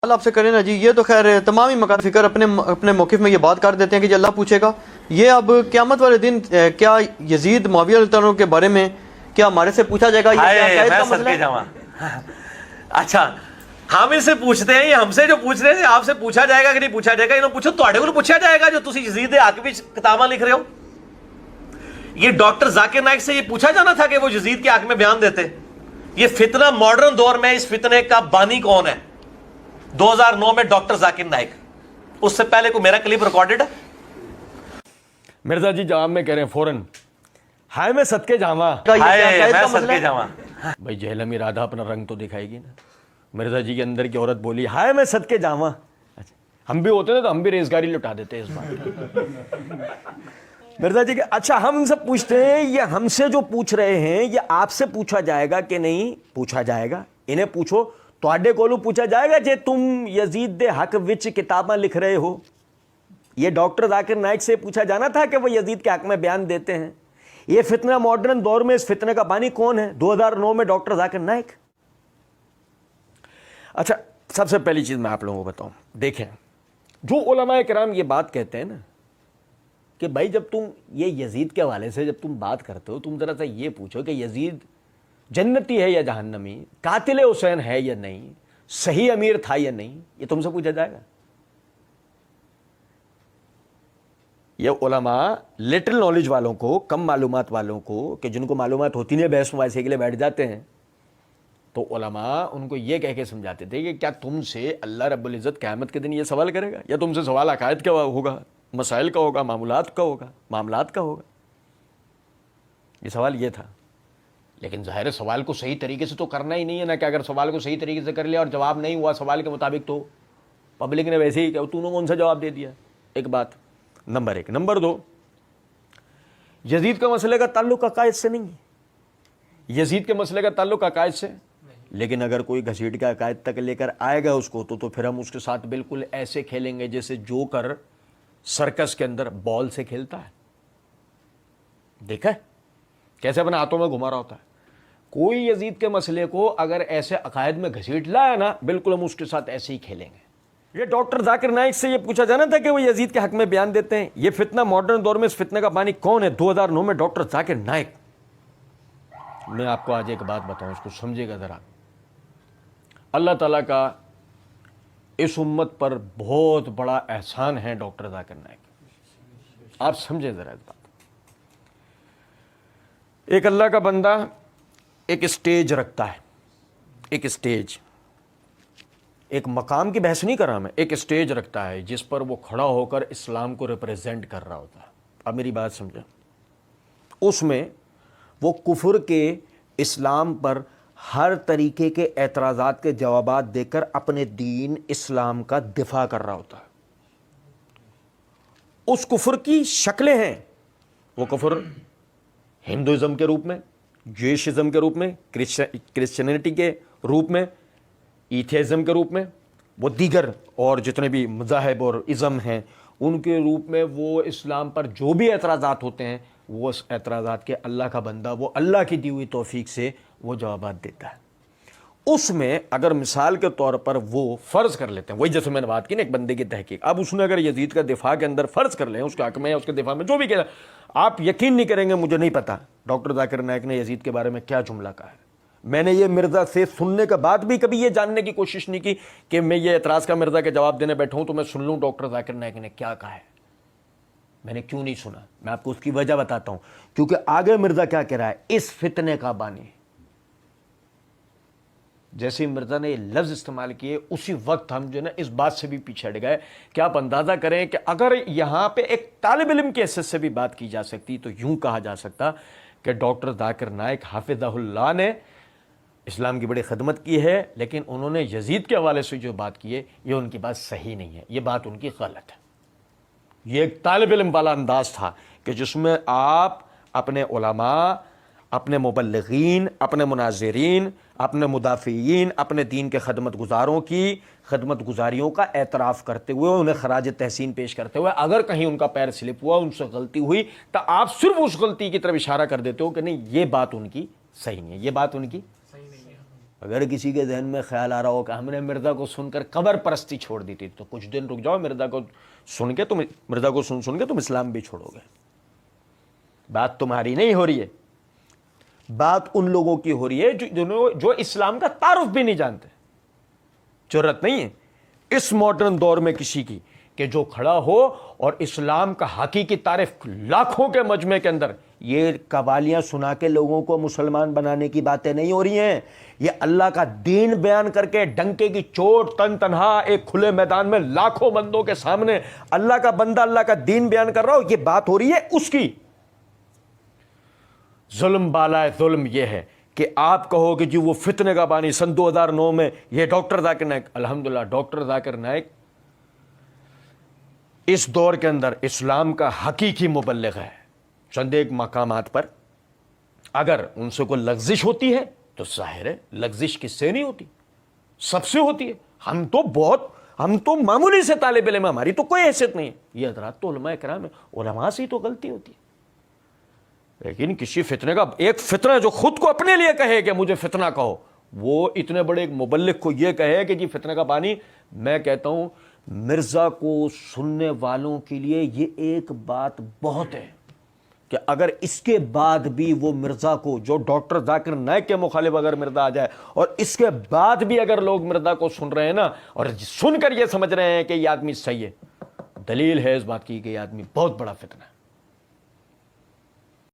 اللہ آپ سے کریں نا جی، یہ تو خیر تمام ہی مکان فکر اپنے موقف میں یہ بات کر دیتے ہیں کہ جی اللہ پوچھے گا. یہ اب قیامت والے دن کیا یزید معاویہ رضی اللہ عنہ کے بارے میں کیا ہمارے سے پوچھا جائے گا؟ یہ کیا مسئلہ ہے؟ اچھا ہم اس سے پوچھتے ہیں، یہ ہم سے جو پوچھ رہے ہیں آپ سے پوچھا جائے گا کہ نہیں پوچھا جائے گا؟ انہوں پوچھو تو پوچھا جائے گا جو تسی یزید حق وچ کتاباں لکھ رہے ہو. یہ ڈاکٹر ذاکر نائک سے یہ پوچھا جانا تھا کہ وہ یزید کے حق میں بیان دیتے. یہ فتنہ ماڈرن دور میں اس فتنے کا بانی کون ہے؟ 2009 میں ڈاکٹر ذاکر نائک. اس سے پہلے کوئی میرا کلپ ریکارڈڈ ہے؟ مرزا جی جواب میں کہہ رہے ہیں فوراً، ہائے میں صدقے جاواں، میں صدقے جاواں. بھائی جہلمی رادھا اپنا رنگ تو دکھائے گی نا. مرزا جی کے اندر کی عورت بولی ہائے میں صدقے جاواں. ہم بھی ہوتے نا تو ہم بھی ریزگاری لٹا دیتے اس بات. مرزا جی کہ اچھا ہم ان سے پوچھتے ہیں یہ ہم سے جو پوچھ رہے ہیں یہ آپ سے پوچھا جائے گا کہ نہیں پوچھا جائے گا؟ انہیں پوچھو تواڈے کولوں پوچھا جائے گا جے تم یزید دے حق وچ کتاباں لکھ رہے ہو. یہ ڈاکٹر ذاکر نائک سے پوچھا جانا تھا کہ وہ یزید کے حق میں بیان دیتے ہیں. یہ فتنہ ماڈرن دور میں اس فتنے کا بانی کون ہے؟ 2009 میں ڈاکٹر ذاکر نائک. اچھا سب سے پہلی چیز میں آپ لوگوں کو بتاؤں، دیکھیں جو علماء کرام یہ بات کہتے ہیں نا کہ بھائی جب تم یہ یزید کے حوالے سے جب تم بات کرتے ہو تم ذرا سا یہ پوچھو کہ یزید جنتی ہے یا جہنمی، قاتل حسین ہے یا نہیں، صحیح امیر تھا یا نہیں، یہ تم سے پوچھا جائے گا؟ یہ علماء لٹل نالج والوں کو، کم معلومات والوں کو، کہ جن کو معلومات ہوتی نہیں بحث مباحثے کے لیے بیٹھ جاتے ہیں، تو علماء ان کو یہ کہہ کے سمجھاتے تھے کہ کیا تم سے اللہ رب العزت قیامت کے دن یہ سوال کرے گا؟ یا تم سے سوال عقائد کا ہوگا، مسائل کا ہوگا، معاملات کا ہوگا. یہ سوال یہ تھا. لیکن ظاہر سوال کو صحیح طریقے سے تو کرنا ہی نہیں ہے نا، کہ اگر سوال کو صحیح طریقے سے کر لیا اور جواب نہیں ہوا سوال کے مطابق تو پبلک نے ویسے ہی کہ تو نے کون سا جواب دے دیا. ایک بات نمبر 1. نمبر 2، یزید کا مسئلے کا تعلق عقائد سے نہیں ہے. یزید کے مسئلے کا تعلق عقائد سے، لیکن اگر کوئی گھسیٹ کے عقائد تک لے کر آئے گا اس کو تو پھر ہم اس کے ساتھ بالکل ایسے کھیلیں گے جیسے جوکر سرکس کے اندر بال سے کھیلتا ہے. دیکھا کیسے اپنے ہاتھوں میں گھما رہا ہوتا ہے. کوئی یزید کے مسئلے کو اگر ایسے عقائد میں گھسیٹ لایا نا بالکل ہم اس کے ساتھ ایسے ہی کھیلیں گے. یہ ڈاکٹر ذاکر نائک سے یہ پوچھا جانا تھا کہ وہ یزید کے حق میں بیان دیتے ہیں. یہ فتنہ ماڈرن دور میں اس فتنے کا بانی کون ہے؟ 2009 میں ڈاکٹر ذاکر نائک. میں آپ کو آج ایک بات بتاؤں، اس کو سمجھے گا ذرا. اللہ تعالیٰ کا اس امت پر بہت بڑا احسان ہے ڈاکٹر ذاکر نائک. آپ سمجھیں ذرا اس بات. ایک اللہ کا بندہ ایک اسٹیج رکھتا ہے، ایک اسٹیج، ایک مقام کی بحث نہیں کر رہا میں، ایک اسٹیج رکھتا ہے جس پر وہ کھڑا ہو کر اسلام کو ریپریزنٹ کر رہا ہوتا ہے. اب میری بات سمجھیں. اس میں وہ کفر کے اسلام پر ہر طریقے کے اعتراضات کے جوابات دے کر اپنے دین اسلام کا دفاع کر رہا ہوتا ہے. اس کفر کی شکلیں ہیں. وہ کفر ہندوازم کے روپ میں، جوئشزم کے روپ میں، کرسچینٹی کے روپ میں، ایتھیزم کے روپ میں، وہ دیگر اور جتنے بھی مذاہب اور ازم ہیں ان کے روپ میں وہ اسلام پر جو بھی اعتراضات ہوتے ہیں وہ اس اعتراضات کے اللہ کا بندہ وہ اللہ کی دی ہوئی توفیق سے وہ جوابات دیتا ہے. اس میں اگر مثال کے طور پر وہ فرض کر لیتے ہیں، وہی جیسے میں نے بات کی نا ایک بندے کی تحقیق، اب اس نے اگر یزید کا دفاع کے اندر فرض کر لیں اس کے حق میں یا اس کے دفاع میں جو بھی کہا، آپ یقین نہیں کریں گے، مجھے نہیں پتا ڈاکٹر ذاکر نائک نے یزید کے بارے میں کیا جملہ کہا ہے. میں نے یہ مرزا سے سننے کے بعد بھی کبھی یہ جاننے کی کوشش نہیں کی کہ میں یہ اعتراض کا مرزا کے جواب دینے بیٹھا ہوں تو میں سن لوں ڈاکٹر ذاکر نائک نے کیا کہا ہے. میں نے کیوں نہیں سنا، میں آپ کو اس کی وجہ بتاتا ہوں. کیونکہ آگے مرزا کیا کہہ رہا ہے، اس فتنے کا بانی. جیسے مرزا نے یہ لفظ استعمال کیے اسی وقت ہم جو ہے نا اس بات سے بھی پیچھے ہٹ گئے کہ آپ اندازہ کریں کہ اگر یہاں پہ ایک طالب علم کے حیثیت سے بھی بات کی جا سکتی تو یوں کہا جا سکتا کہ ڈاکٹر ذاکر نائک حافظہ اللہ نے اسلام کی بڑی خدمت کی ہے، لیکن انہوں نے یزید کے حوالے سے جو بات کی ہے یہ ان کی بات صحیح نہیں ہے، یہ بات ان کی غلط ہے. یہ ایک طالب علم والا انداز تھا کہ جس میں آپ اپنے علماء، اپنے مبلغین، اپنے مناظرین، اپنے مدافعین، اپنے دین کے خدمت گزاروں کی خدمت گزاریوں کا اعتراف کرتے ہوئے انہیں خراج تحسین پیش کرتے ہوئے اگر کہیں ان کا پیر سلپ ہوا، ان سے غلطی ہوئی تو آپ صرف اس غلطی کی طرف اشارہ کر دیتے ہو کہ نہیں یہ بات ان کی صحیح نہیں ہے، یہ بات ان کی صحیح نہیں ہے. اگر کسی کے ذہن میں خیال آ رہا ہو کہ ہم نے مرزا کو سن کر قبر پرستی چھوڑ دی تھی تو کچھ دن رک جاؤ, مرزا کو سن کے تم اسلام بھی چھوڑو گے. بات تمہاری نہیں ہو رہی ہے, بات ان لوگوں کی ہو رہی ہے جو اسلام کا تعارف بھی نہیں جانتے. جرأت نہیں ہے اس ماڈرن دور میں کسی کی کہ جو کھڑا ہو اور اسلام کا حقیقی تعریف لاکھوں کے مجمع کے اندر, یہ قوالیاں سنا کے لوگوں کو مسلمان بنانے کی باتیں نہیں ہو رہی ہیں, یہ اللہ کا دین بیان کر کے ڈنکے کی چوٹ تن تنہا ایک کھلے میدان میں لاکھوں بندوں کے سامنے اللہ کا بندہ اللہ کا دین بیان کر رہا ہو, یہ بات ہو رہی ہے اس کی. ظلم بالا ظلم یہ ہے کہ آپ کہو کہ جی وہ فتنے کا بانی سن 2009 میں یہ ڈاکٹر ذاکر نائک, الحمدللہ ڈاکٹر ذاکر نائک اس دور کے اندر اسلام کا حقیقی مبلغ ہے. چند ایک مقامات پر اگر ان سے کوئی لغزش ہوتی ہے تو ظاہر ہے لغزش کس سے نہیں ہوتی, سب سے ہوتی ہے. ہم تو معمولی سے طالب علم, ہماری تو کوئی حیثیت نہیں ہے. یہ حضرات تو علماء کرام ہیں, علماء سے ہی تو غلطی ہوتی ہے. لیکن کسی فتنے کا ایک فتنہ جو خود کو اپنے لیے کہے کہ مجھے فتنہ کہو, وہ اتنے بڑے ایک مبلغ کو یہ کہے کہ جی فتنہ کا پانی, میں کہتا ہوں مرزا کو سننے والوں کے لیے یہ ایک بات بہت ہے کہ اگر اس کے بعد بھی وہ مرزا کو, جو ڈاکٹر ذاکر نائک کے مخالف اگر مرزا آ جائے اور اس کے بعد بھی اگر لوگ مرزا کو سن رہے ہیں نا اور سن کر یہ سمجھ رہے ہیں کہ یہ آدمی صحیح ہے, دلیل ہے اس بات کی کہ یہ آدمی بہت بڑا فتنہ ہے.